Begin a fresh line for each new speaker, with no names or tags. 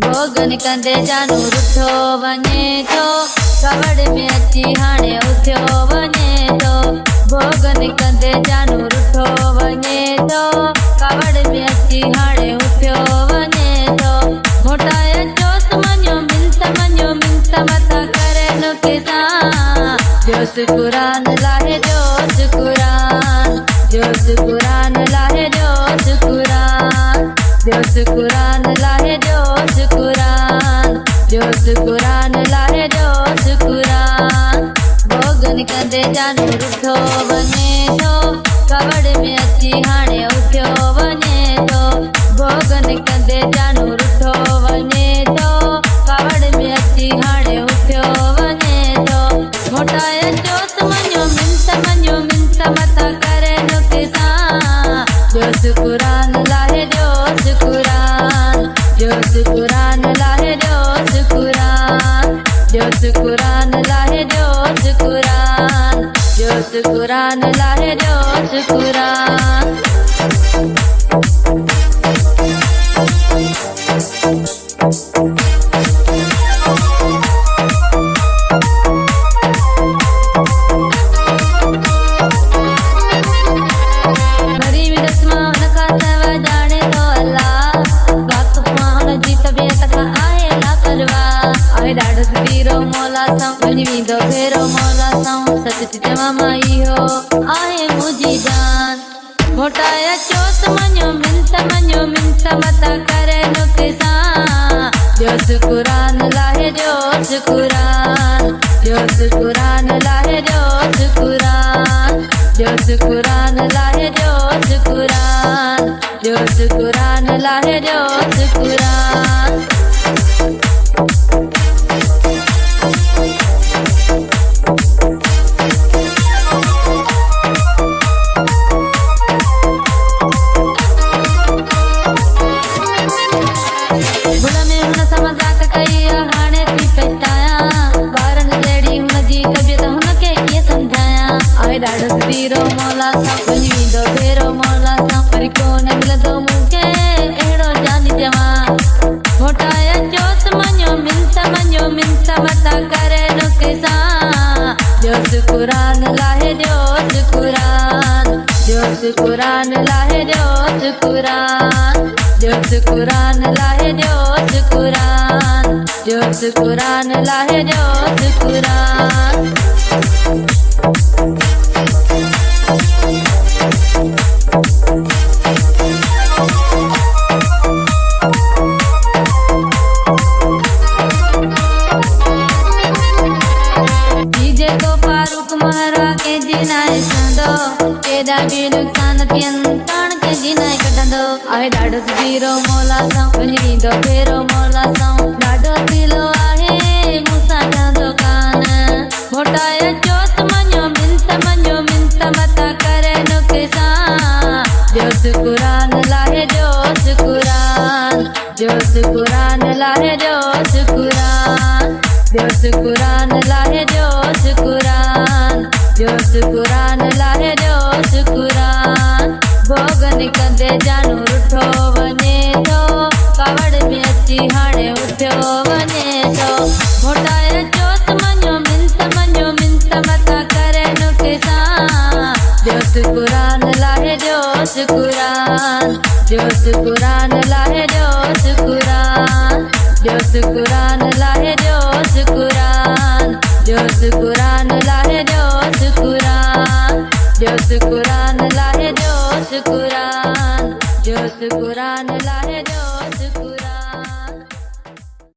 भोगन कंदे जानू रुठो वञे थो कवड़ में अची हाणे उथियो वञे थो भोगन कंदे जानू रुठो वञे थो कवड़ में अची हाणे उथियो वञे थो मोटाए चोस मञो मिंत मथा करे नो किसान जोस कुरान लाहे जोस कुरान जोस कुरान लाहे जोस कुरान जोस कुरान लाहे जोस कुरान जोस कुरान लाहे जोस कुरान भोगन कंदे जानू रुठो वञे थो कवड़ में अची हाणे उथियो वञे थो भोगन कंदे जानू रुठो वञे थो कवड़ में अची हाणे उथियो वञे थो मोटाए चोस मञो मिंत मथा करे नो किसान जोस कुरान लाहे जोस कुरान जोस कुरान लाहे जोस कुरान जोस कुरान लाहे जोस कुरान जोस कुरान लाहे जोस कुरान फेरो मौला साऊं सच चवा माई हो आहे मुझी जान मोटाया चोस मञो मिंत मथा करे नो किसान जोस कुरान लाहे जोस कुरान जोस कुरान लाहे जोस कुरान जोस कुरान लाहे जोस कुरान जोस कुरान लाहे जोस कुरान फेरो मौला सां फेरो मौला सां पर कोन मिलंदो मूंखे अहिड़ो जानी जवान मोटाए चोस मञो मिंत मथा करे नो किसान जोस कुरान लाहे जोस कुरान जोस कुरान लाहे जोस कुरान जोस कुरान लाहे जोस कुरान जोस कुरान लाहे जोस कुरान भी नुकसान थियनि ताण के जिनाए कढंदो आहे ॾाढो तीरो मौला सां वञींदो फेरो मौला सां ॾाढो दिलो आहे मूंसां ठहंदो कान मोटाए चोस मञो मिंत मथा करे नो किसान जोस कुरान लाहे जोस कुरान जोस कुरान लाहे जोस कुरान जोस कुरान लाहे जोस कुरान जोस कुरान लाहे जोस कुरान भोगन कंदे जानू रुठो वञे थो कवड़ में अची हाणे उथियो वञे थो मोटाए चोस मञो मिंत मथा करे नो किसान जोस कुरान लाहे जोस कुरान जोस कुरान लाहे जोस कुरान जोस कुरान लाहे जोस कुरान जोस कुरान लाहे जोस कुरान जोस कुरान लाहे जोस कुरान जोस कुरान लाहे जोस कुरान